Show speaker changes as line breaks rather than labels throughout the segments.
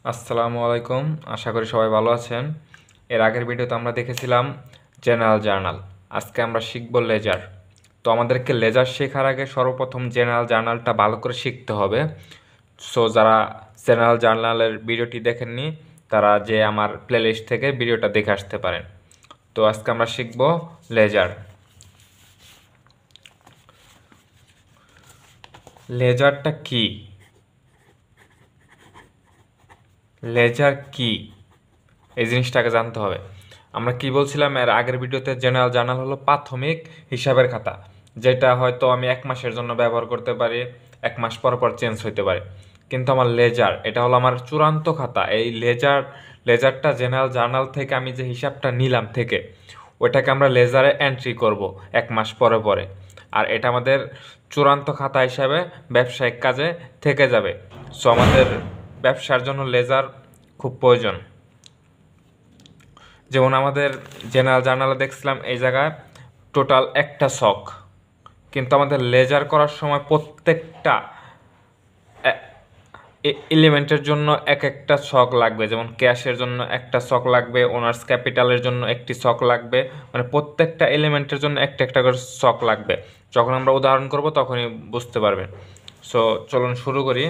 আসসালামু আলাইকুম। আশা করি সবাই ভালো আছেন। এর আগের ভিডিওতে আমরা দেখেছিলাম জেনারেল জার্নাল। আজকে আমরা শিখব লেজার। তো আমাদেরকে লেজার শেখার আগে সর্বপ্রথম জেনারেল জার্নালটা ভালো করে শিখতে হবে। সো যারা জেনারেল জার্নালের ভিডিওটি দেখেননি তারা যে আমার প্লেলিস্ট থেকে ভিডিওটা দেখে আসতে পারেন। তো আজকে আমরা শিখব লেজার। লেজারটা কি? লেজার কি এই জিনিসটাকে জানতে হবে। আমরা কি বলছিলাম এর আগের ভিডিওতে? জেনারেল জার্নাল হলো প্রাথমিক হিসাবের খাতা, যেটা হয়তো আমি 1 মাসের জন্য ব্যবহার করতে পারি, 1 মাস পর পর চেঞ্জ হইতে পারে। কিন্তু আমার লেজার, এটা হলো আমার চূড়ান্ত খাতা। এই লেজারটা জেনারেল জার্নাল থেকে আমি যে হিসাবটা নিলাম থেকে ওইটাকে আমরা লেজারে এন্ট্রি করব 1 মাস পরে পরে। আর এটা আমাদের চূড়ান্ত খাতা হিসাবে ব্যবসায়িক কাজে থেকে যাবে। সো আমাদের ব্যবসার জন্য লেজার খুব প্রয়োজন। যেমন আমাদের জেনারেল জার্নালে দেখছিলাম এই জায়গায় টোটাল একটা ছক, কিন্তু আমাদের লেজার করার সময় প্রত্যেকটা এলিমেন্টের জন্য এক একটা ছক লাগবে। যেমন ক্যাশের জন্য একটা ছক লাগবে, ওনার্স ক্যাপিটালের জন্য একটি ছক লাগবে, মানে প্রত্যেকটা এলিমেন্টের জন্য একটা একটা করে ছক লাগবে। যখন আমরা উদাহরণ করব তখনই বুঝতে পারবেন। সো চলুন শুরু করি।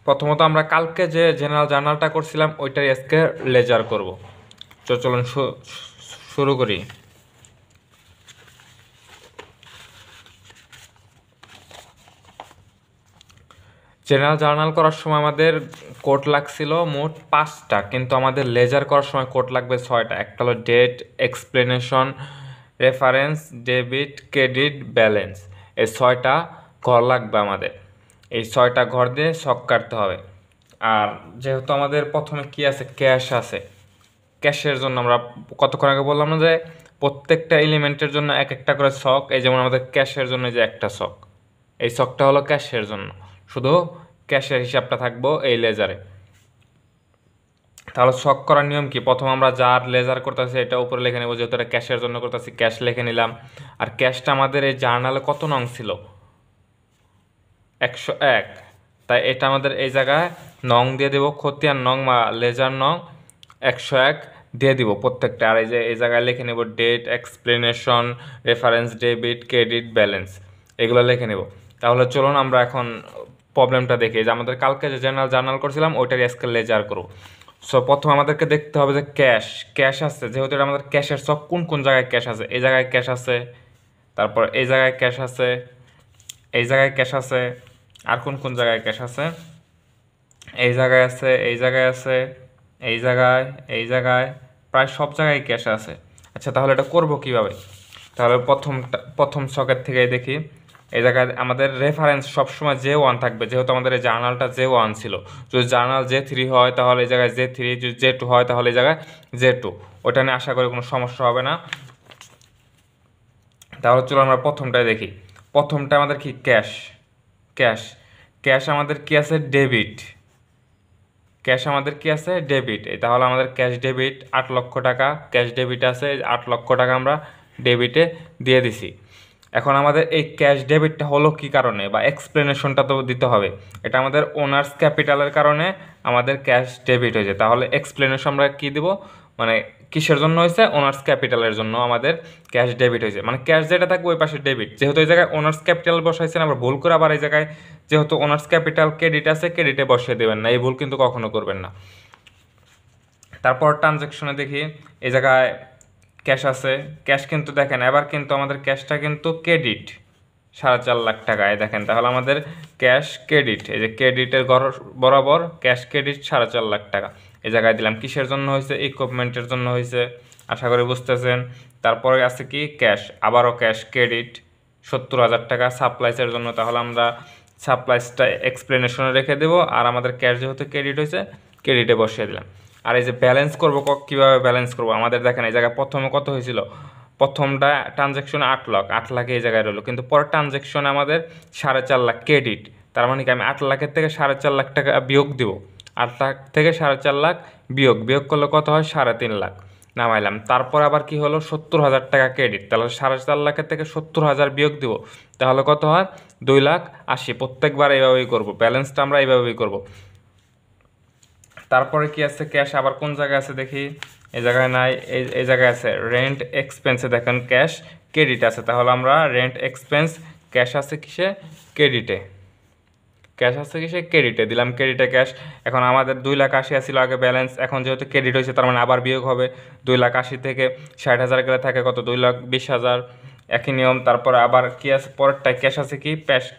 প্রথমত আমরা কালকে যে জেনারেল জার্নালটা করছিলাম ওইটাই আজকে লেজার করব। চলুন শুরু করি। জেনারেল জার্নাল করার সময় আমাদের কোড লাগছিল মোট 5টা, কিন্তু আমাদের লেজার করার সময় কোড লাগবে 6টা। একটা হলো date, explanation, reference, debit, credit, balance. এই 6টা ঘর লাগবে আমাদের। এই 6টা ঘর দিয়ে ছক কাটতে হবে। আর যেহেতু আমাদের প্রথমে কি আছে, ক্যাশ আছে। ক্যাশের জন্য আমরা কতক্ষণ আগে বললাম না যে প্রত্যেকটা এলিমেন্টের জন্য এক একটা করে ছক। এই যেমন আমাদের ক্যাশের জন্য যে একটা ছক, এই ছকটা হলো ক্যাশের জন্য। শুধু ক্যাশের হিসাবটা থাকবো এই লেজারে। তাহলে ছক করার নিয়ম কি? প্রথম আমরা যার লেজার করতেছি এটা উপরে লিখে নেবো, যেহেতু এটা ক্যাশের জন্য করতেছি ক্যাশ লিখে নিলাম। আর ক্যাশটা আমাদের এই জার্নালে কত নং ছিল? 101। তাই এটা আমাদের এই জায়গায় নং দিয়ে দেবো, খতিয়ান নং বা লেজার নং 101 দিয়ে দিব প্রত্যেকটা। আর এই যে এই জায়গায় লিখে নেব date, explanation, reference, debit, credit, balance, এগুলো লিখে নেব। তাহলে চলুন আমরা এখন প্রবলেমটা দেখি। যে আমাদের কালকে যে জেনারেল জার্নাল করছিলাম ওইটারই আজকে লেজার করব। সো প্রথম আমাদেরকে দেখতে হবে যে ক্যাশ আছে। যেহেতু এটা আমাদের ক্যাশের সব, কোন কোন জায়গায় ক্যাশ আছে? এই জায়গায় ক্যাশ আছে, তারপর এই জায়গায় ক্যাশ আছে, এই জায়গায় ক্যাশ আছে, আর কোন কোন জায়গায় ক্যাশ আছে? এই জায়গায় আছে, এই জায়গায় আছে, এই জায়গায়, এই জায়গায়, প্রায় সব জায়গায় ক্যাশ আছে। আচ্ছা, তাহলে এটা করব কিভাবে? তাহলে প্রথম সকেট থেকে দেখি। এই জায়গায় আমাদের রেফারেন্স সবসময় J1 থাকবে, যেহেতু আমাদের এই জার্নালটা J1 ছিল। যদি জার্নাল J3 হয় তাহলে এই জায়গায় J3, যদি J2 হয় তাহলে এই জায়গায় J2। ওটা নিয়ে আশা করি কোনো সমস্যা হবে না। তাহলে চলো আমরা প্রথমটাই দেখি। প্রথমটা আমাদের কি? ক্যাশ। ক্যাশ আমাদের কি আছে? ডেবিট। ক্যাশ আমাদের কি আছে? ডেবিট। তাহলে আমাদের ক্যাশ ডেবিট 8 লক্ষ টাকা ক্যাশ ডেবিট আছে। 8 লক্ষ টাকা আমরা ডেবিটে দিয়ে দিছি। এখন আমাদের এই ক্যাশ ডেবিটটা হলো কি কারণে, বা এক্সপ্লেনেশনটা তো দিতে হবে। এটা আমাদের ওনার্স ক্যাপিটালের কারণে আমাদের ক্যাশ ডেবিট হয়েছে। তাহলে এক্সপ্লেনেশন আমরা কি দিব, মানে কিসের জন্য হয়েছে? ওনার্স ক্যাপিটালের জন্য আমাদের ক্যাশ ডেবিট হয়েছে। মানে ক্যাশ যেটা থাকবে ওই পাশে ডেবিট। যেহেতু এই জায়গায় ওনার্স ক্যাপিটাল বসাইছেন, আমরা ভুল করে আবার এই জায়গায় যেহেতু ওনার্স ক্যাপিটাল ক্রেডিট আছে ক্রেডিটে বসিয়ে দেবেন না, এই ভুল কিন্তু কখনো করবেন না। তারপর ট্রানজ্যাকশনে দেখি, এই জায়গায় ক্যাশ আছে। ক্যাশ কিন্তু দেখেন এবার কিন্তু আমাদের ক্যাশটা কিন্তু ক্রেডিট 4.5 লাখ টাকায় দেখেন। তাহলে আমাদের ক্যাশ ক্রেডিট, এই যে ক্রেডিটের বরাবর ক্যাশ ক্রেডিট 4.5 লাখ টাকা এই জায়গায় দিলাম। কিসের জন্য হয়েছে? ইকুইপমেন্টের জন্য হয়েছে, আশা করি বুঝতেছেন। তারপরে আছে কি? ক্যাশ, আবারও ক্যাশ ক্রেডিট 70,000 টাকা সাপ্লাইসের জন্য। তাহলে আমরা সাপ্লাইসটা এক্সপ্লেনেশনে রেখে দেবো, আর আমাদের ক্যাশ যেহেতু ক্রেডিট হয়েছে ক্রেডিটে বসিয়ে দিলাম। আর এই যে ব্যালেন্স করবো, কীভাবে ব্যালেন্স করবো? আমাদের দেখেন এই জায়গায় প্রথমে কত হয়েছিল? প্রথমটা ট্রানজ্যাকশনে 8 লাখ, 8 লাখে এই জায়গায় রইলো, কিন্তু পরের ট্রানজ্যাকশনে আমাদের 4.5 লাখ ক্রেডিট। তার মানে কি? আমি 8 লাখের থেকে 4.5 লাখ টাকা বিয়োগ দিব। 8 লাখ থেকে 4.5 লাখ বিয়োগ করলে কত হয়? 3.5 লাখ। নামাইলাম। তারপর আবার কি হলো, 70,000 টাকা ক্রেডিট। তাহলে 4.5 লাখের থেকে 70,000 বিয়োগ দিব, তাহলে কত হয়, 2,80,000। প্রত্যেকবার এইভাবেই করবো, ব্যালেন্সটা আমরা এইভাবেই করব। তারপরে কি আছে, ক্যাশ আবার কোন জায়গায় আছে দেখি, এই জায়গায় নাই, এই জায়গায় আছে রেন্ট এক্সপেন্সে দেখেন ক্যাশ ক্রেডিট আছে। তাহলে আমরা রেন্ট এক্সপেন্স, ক্যাশ আছে কিসে, ক্রেডিটে, ক্যাশ আছে কিসে, ক্রেডিটে দিলাম, ক্রেডিটে ক্যাশ। এখন আমাদের 2,80,000 আসছিল আগে ব্যালেন্স, এখন যেহেতু ক্রেডিট হয়েছে তার মানে আবার বিয়োগ হবে। 2,80,000 থেকে 60,000 গেলে থাকে কত, 2,20,000, একই নিয়ম। তারপরে আবার কি আছে, পরেরটায় ক্যাশ আছে কি,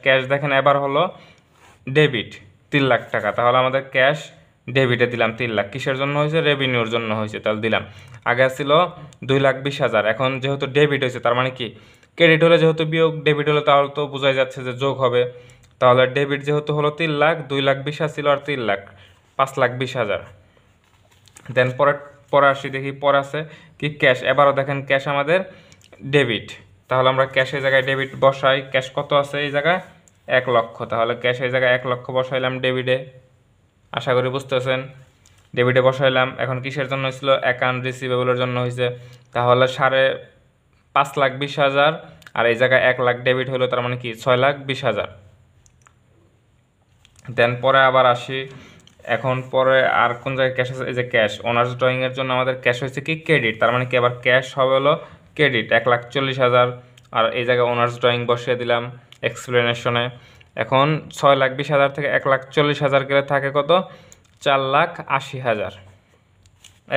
ক্যাশ দেখেন এবার হলো ডেবিট 3 লাখ টাকা। তাহলে আমাদের ক্যাশ ডেবিটে দিলাম 3 লাখ, কিসের জন্য হয়েছে, রেভিনিউর জন্য হয়েছে, তাহলে দিলাম। আগে ছিল 2,20,000, এখন যেহেতু ডেবিট হয়েছে তার মানে কি, ক্রেডিট হলে যেহেতু বিয়োগ, ডেবিট হলে তাহলে তো বোঝাই যাচ্ছে যে যোগ হবে। তাহলে ডেবিট যেহেতু হলো 3 লাখ, 2,20,000 ছিল আর 3 লাখ, 5,20,000। দেন পরে আসি দেখি, পরে আছে কি ক্যাশ, এবারও দেখেন ক্যাশ আমাদের ডেবিট। তাহলে আমরা ক্যাশের জায়গায় ডেবিট বসাই, ক্যাশ কত আছে এই জায়গায়, 1 লক্ষ। তাহলে ক্যাশ এই জায়গায় 1 লক্ষ বসাইলাম ডেবিটে, আশা করি বুঝতেছেন। ডেবিটে বসাইলাম। এখন কিসের জন্য হয়েছিল, অ্যাকাউন্ট রিসিভেবলের জন্য হয়েছে। তাহলে 5,20,000 আর এই জায়গায় 1 লাখ ডেবিট হলো, তার মানে কি 6,20,000। দেন পরে আবার আসি, এখন পরে আর কোন জায়গায় ক্যাশ আছে, এই যে ক্যাশ ওনার্স ড্রয়িংয়ের জন্য আমাদের ক্যাশ হয়েছে কি ক্রেডিট, তার মানে কি আবার ক্যাশ হবে হলো ক্রেডিট 1,40,000। আর এই জায়গায় ওনার্স ড্রয়িং বসিয়ে দিলাম এক্সপ্লেনেশনে। এখন 6,20,000 থেকে 1,40,000 গেলে থাকে কত, 4,80,000।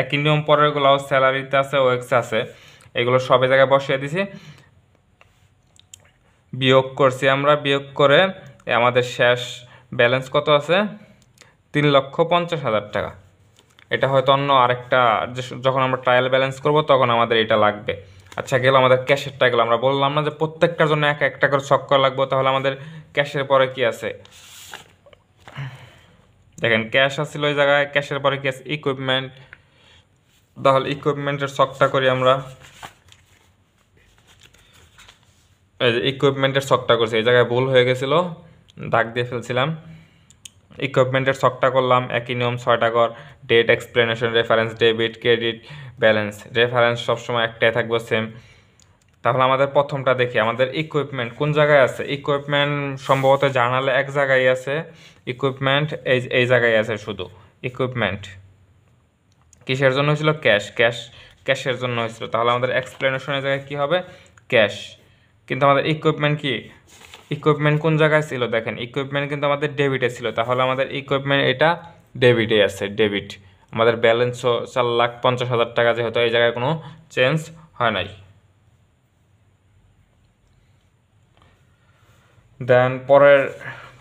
একই নিয়ম পরেরগুলোও স্যালারিতে আছে, ওএক্সে আছে, এগুলো সবে জায়গায় বসিয়ে দিছি, বিয়োগ করছি আমরা। বিয়োগ করে আমাদের শেষ ব্যালেন্স কত আছে, 3,50,000 টাকা। এটা হয়তো অন্য আরেকটা, যখন আমরা ট্রায়াল ব্যালেন্স করব তখন আমাদের এটা লাগবে। আচ্ছা, গেল আমাদের ক্যাশেরটা, গেলো। আমরা বললাম না যে প্রত্যেকটার জন্য এক একটা করে ছক করা লাগবে, তাহলে আমাদের ক্যাশের পরে কি আছে দেখেন, ক্যাশ আসছিল ওই জায়গায়, ক্যাশের পরে কি আছে, ইকুইপমেন্ট। তাহলে ইকুইপমেন্টের ছকটা করি আমরা, এই যে ইকুইপমেন্টের ছকটা করছি, এই জায়গায় ভুল হয়ে গেছিলো, দাগ দিয়ে ফেলছিলাম। ইকুইপমেন্টের ছকটা করলাম, একই নিয়ম 6টা ঘর, date, explanation, reference, debit, credit, balance. Reference সবসময় একটাই থাকবে, সেম। তাহলে আমাদের প্রথমটা দেখি, আমাদের ইকুইপমেন্ট কোন জায়গায় আছে, ইকুইপমেন্ট সম্ভবত জার্নালে এক জায়গায় আছে, ইকুইপমেন্ট এই জায়গায় আছে শুধু। ইকুইপমেন্ট কিসের জন্য হয়েছিল, ক্যাশের জন্য হয়েছিল। তাহলে আমাদের এক্সপ্লেনেশনের জায়গায় কি হবে, ক্যাশ। কিন্তু আমাদের ইকুইপমেন্ট কি, ইকুইপমেন্ট কোন জায়গায় ছিল, দেখেন ইকুইপমেন্ট কিন্তু আমাদের ডেবিটে ছিল। তাহলে আমাদের ইকুইপমেন্ট এটা ডেবিটে আছে, ডেবিট। আমাদের ব্যালেন্সও 4,50,000 টাকা, যেহেতু এই জায়গায় কোনো চেঞ্জ হয় নাই। দেন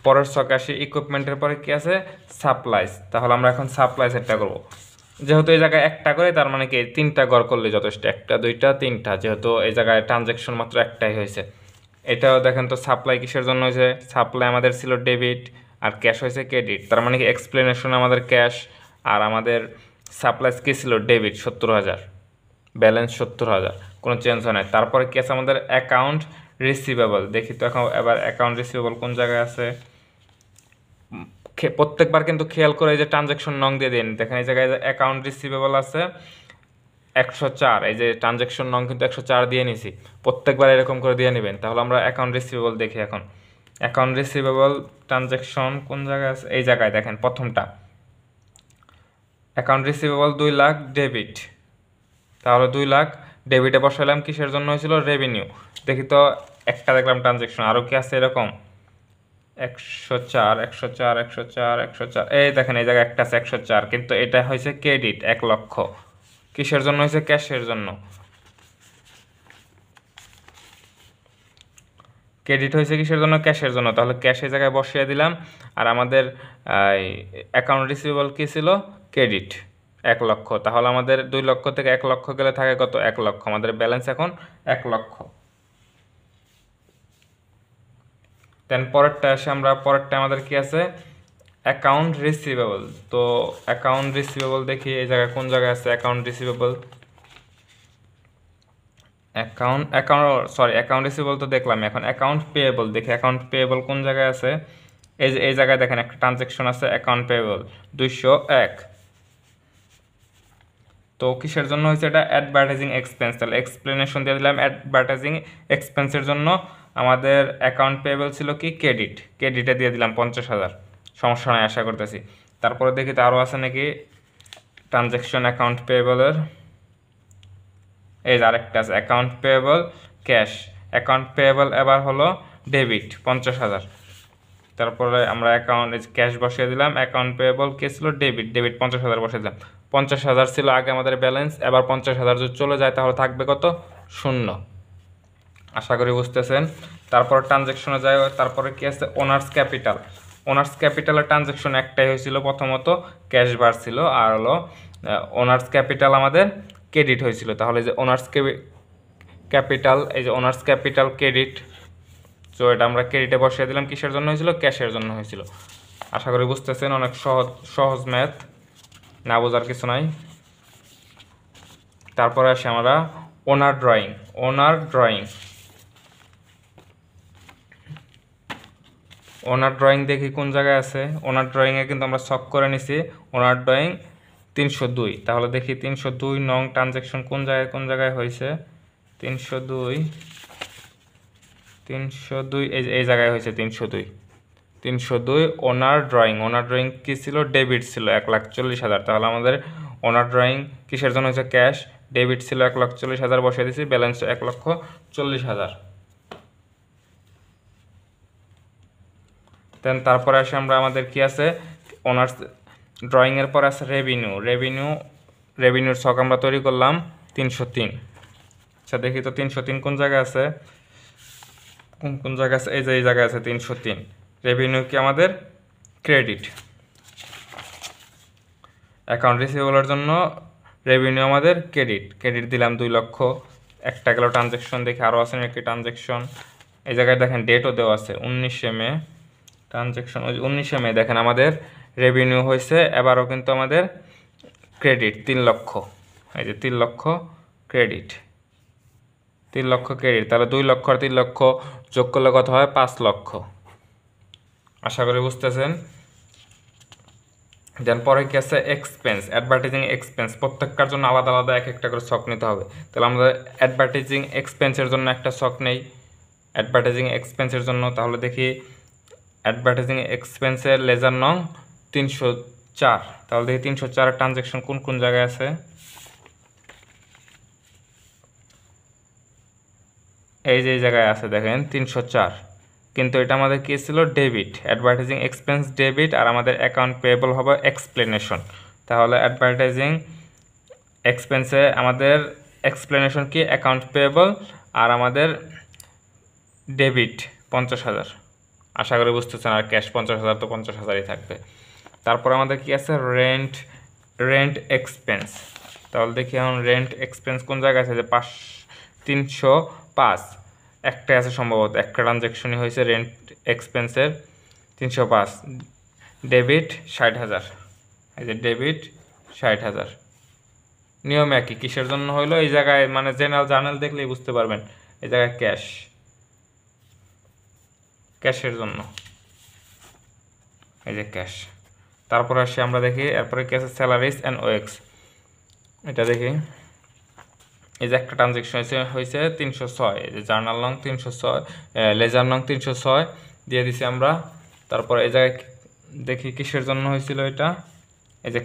পরের ছকে আসি, ইকুইপমেন্টের পরে কি আছে, সাপ্লাইজ। তাহলে আমরা এখন সাপ্লাইজ একটা করবো, যেহেতু এই জায়গায় একটা করে, তার মানে কি 3টা ঘর করলে যথেষ্ট, 1টা 2টা 3টা, যেহেতু এই জায়গায় ট্রানজ্যাকশন মাত্র একটাই হয়েছে। এটাও দেখেন তো, সাপ্লাই কিসের জন্য হয়েছে, সাপ্লাই আমাদের ছিল ডেবিট আর ক্যাশ হয়েছে ক্রেডিট, তার মানে কি এক্সপ্লেনেশন আমাদের ক্যাশ আর আমাদের সাপ্লাইজ কি ছিল, ডেবিট 70,000, ব্যালেন্স 70,000, কোনো চেঞ্জ হয় না। তারপরে কি আছে আমাদের অ্যাকাউন্ট রিসিভেবল, দেখি তো এখন এবার অ্যাকাউন্ট রিসিভেবল কোন জায়গায় আছে। প্রত্যেকবার কিন্তু খেয়াল করে এই যে ট্রানজ্যাকশন নং দিয়ে দিন, দেখেন এই জায়গায় অ্যাকাউন্ট রিসিভেবল আছে 104, এই যে ট্রানজ্যাকশন নং কিন্তু 104 দিয়ে নিছি, প্রত্যেকবার এরকম করে দিয়ে নেবেন। তাহলে আমরা অ্যাকাউন্ট রিসিভেবল দেখি এখন, অ্যাকাউন্ট রিসিভেবল ট্রানজ্যাকশন কোন জায়গায় আছে, এই জায়গায় দেখেন প্রথমটা, অ্যাকাউন্ট রিসিভেবল 2 লাখ ডেবিট। তাহলে 2 লাখ ডেবিটে বসালাম, কিসের জন্য হয়েছিল, রেভিনিউ। দেখি তো, একটা দেখলাম ট্রানজ্যাকশন, আরও কি আছে এরকম, 104 104 104 104, এই দেখেন এই জায়গায় একটা আছে 104, কিন্তু এটা হয়েছে ক্রেডিট 1 লক্ষ। কিসের জন্য হয়েছে, ক্যাশের জন্য। ক্রেডিট হয়েছে কিসের জন্য, ক্যাশের জন্য। তাহলে ক্যাশের জায়গায় বসিয়ে দিলাম। আর আমাদের অ্যাকাউন্ট রিসিভেবল কী ছিল, ক্রেডিট 1 লক্ষ। তাহলে আমাদের 2 লক্ষ থেকে 1 লক্ষ গেলে থাকে কত, 1 লক্ষ। আমাদের ব্যালেন্স এখন 1 লক্ষ। দেন পরেরটা আসে আমরা, পরেরটা আমাদের কি আছে, অ্যাকাউন্ট রিসিভেবল। তো অ্যাকাউন্ট রিসিভেবল দেখি এই জায়গায় কোন জায়গায় আছে অ্যাকাউন্ট রিসিভেবল, অ্যাকাউন্ট রিসিভেবল তো দেখলাম। এখন অ্যাকাউন্ট পেয়েবল দেখি, অ্যাকাউন্ট পেয়েবল কোন জায়গায় আছে, এই জায়গায় দেখেন একটা ট্রানজ্যাকশন আছে অ্যাকাউন্ট পেয়েবল 201। তো কিসের জন্য হয়েছে এটা? Advertising expense. তাহলে এক্সপ্লেনেশন দিয়ে দিলাম অ্যাডভার্টাইজিং এক্সপেন্সের জন্য আমাদের অ্যাকাউন্ট পেয়েবল ছিল কি? ক্রেডিটে দিয়ে দিলাম 50,000। সমস্যা নয় আশা করতেছি। তারপরে দেখি তো আরও আছে নাকি ট্রানজ্যাকশন অ্যাকাউন্ট পেয়েবলের। এই যে আরেকটা আছে account payable cash. Account payable এবার হলো ডেবিট 50,000। তারপরে আমরা অ্যাকাউন্ট ক্যাশ বসিয়ে দিলাম, অ্যাকাউন্ট পেয়েবল কে ছিল? ডেবিট 50,000 বসিয়ে দিলাম। 50,000 ছিল আগে আমাদের ব্যালেন্স, এবার 50,000 যদি চলে যায় তাহলে থাকবে কত? 0। আশা করি বুঝতেছেন। তারপর ট্রানজ্যাকশনে যায়, তারপরে কি আছে? Owners capital. ওনার্স ক্যাপিটালের ট্রানজ্যাকশন একটাই হয়েছিল, প্রথমত ক্যাশ বার ছিল, আর হলো ওনার্স ক্যাপিটাল আমাদের ক্রেডিট হয়েছিল। তাহলে যে ওনার্স ক্যাপিটাল, এই যে ওনার্স ক্যাপিটাল ক্রেডিট, সো এটা আমরা ক্রেডিটে বসিয়ে দিলাম। কিসের জন্য হয়েছিল? ক্যাশের জন্য হয়েছিল। আশা করি বুঝতেছেন, অনেক সহজ ম্যাথ, না বোঝার কিছু নাই। তারপরে আসি আমরা ওনার ড্রয়িং দেখি কোন জায়গায় আছে। ওনার ড্রয়িংয়ে কিন্তু আমরা সক করে নিছি ওনার ড্রয়িং 302। তাহলে দেখি 302 নং ট্রানজ্যাকশন কোন জায়গায় হয়েছে? 302 এই জায়গায় হয়েছে। 302 ওনার ড্রয়িং কী ছিল? ডেবিট ছিল 1,40,000। তাহলে আমাদের ওনার ড্রয়িং কিসের জন্য হয়েছে? ক্যাশ। ডেবিট ছিল 1,40,000 বসিয়ে দিয়েছি, ব্যালেন্স 1,40,000। দেন তারপরে আসে আমরা আমাদের কি আছে? ওনার্স ড্রয়িংয়ের পর আছে রেভিনিউর ছক আমরা তৈরি করলাম 303। আচ্ছা দেখি তো 303 কোন জায়গায় আছে? কোন জায়গায় আছে? এই যে এই জায়গায় আছে 303। রেভিনিউ কি আমাদের? ক্রেডিট। অ্যাকাউন্ট রিসিভেবলের জন্য রেভিনিউ আমাদের ক্রেডিট দিলাম 2 লক্ষ। একটা গেল ট্রানজ্যাকশন। দেখি আরও আছে একটি ট্রানজ্যাকশন। এই জায়গায় দেখেন ডেটও দেওয়া আছে 19শে মে ট্রানজ্যাকশন। ওই 19শে মে দেখেন আমাদের রেভিনিউ হয়েছে, এবারও কিন্তু আমাদের ক্রেডিট 3 লক্ষ। এই যে 3 লক্ষ ক্রেডিট, 3 লক্ষ ক্রেডিট। তাহলে 2 লক্ষ আর 3 লক্ষ যোগ করলে কত হয়? 5 লক্ষ। আশা করি বুঝতেছেন। দেন পরে কি আছে? Expense, advertising expense. প্রত্যেকটার জন্য আলাদা আলাদা একটা করে ছক নিতে হবে। তাহলে আমরা অ্যাডভার্টাইজিং এক্সপেন্সের জন্য একটা ছক নেই অ্যাডভার্টাইজিং এক্সপেন্সের জন্য। তাহলে দেখি অ্যাডভার্টাইজিং এক্সপেন্সের লেজার নং 304। তাহলে দেখি 304 ট্রানজ্যাকশন কোন জায়গায় আছে? এই যে এই জায়গায় আছে দেখেন 304। কিন্তু এটা আমাদের কী ছিল? ডেবিট। অ্যাডভার্টাইজিং এক্সপেন্স ডেবিট, আর আমাদের অ্যাকাউন্ট পেয়েবল হবে এক্সপ্লেনেশন। তাহলে অ্যাডভার্টাইজিং এক্সপেন্সে আমাদের এক্সপ্লেনেশন কি? অ্যাকাউন্ট পেয়েবল, আর আমাদের ডেবিট 50,000। আশা করি বুঝতেছেন। আর ক্যাশ 50,000 তো 50,000ই থাকবে। তারপর আমাদের কি আছে? Rent expense. তাহলে দেখি এখন রেন্ট এক্সপেন্স কোন জায়গায় আছে? যে 305 একটা আছে সম্ভবত, একটা ট্রানজ্যাকশনই হয়েছে রেন্ট এক্সপেন্সের 305। ডেবিট 60,000। এই যে ডেবিট 60,000। নিয়ম একই। কিসের জন্য হইলো? এই জায়গায় মানে জার্নাল দেখলেই বুঝতে পারবেন। এই জায়গায় ক্যাশের জন্য, এই যে ক্যাশ। তারপরে আসি আমরা দেখি এরপরে কি আছে? Salaries and wages. এটা দেখি এই যে একটা ট্রানজ্যাকশন হয়েছে 306। এই যে জার্নাল নং 306, লেজার নং 306 দিয়ে দিছি আমরা। তারপর এই জায়গায় দেখি কিসের জন্য হয়েছিল এটা? এই যে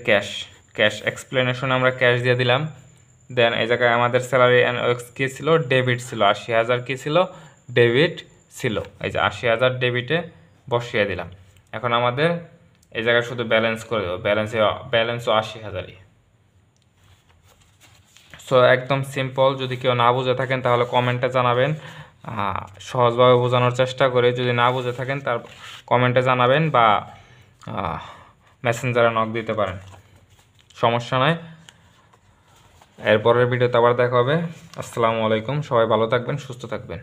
ক্যাশ এক্সপ্লেনেশন আমরা ক্যাশ দিয়ে দিলাম। দেন এই জায়গায় আমাদের স্যালারি অ্যান্ড ওয়েক্স কী ছিল? ডেবিট ছিল 80,000। কী ছিল? ডেবিট ছিল। এই যে 80,000 ডেবিটে বসিয়ে দিলাম। এখন আমাদের এই জায়গায় শুধু ব্যালেন্স করে দেবো। ব্যালেন্সও 80,000ই। সো একদম সিম্পল। যদি কেউ না বুঝে থাকেন তাহলে কমেন্টে জানাবেন, সহজভাবে বোঝানোর চেষ্টা করে। যদি না বুঝে থাকেন তার কমেন্টে জানাবেন, বা মেসেঞ্জারে নক দিতে পারেন, সমস্যা নাই। এরপরের ভিডিওতে আবার দেখা হবে। আসসালামু আলাইকুম। সবাই ভালো থাকবেন, সুস্থ থাকবেন।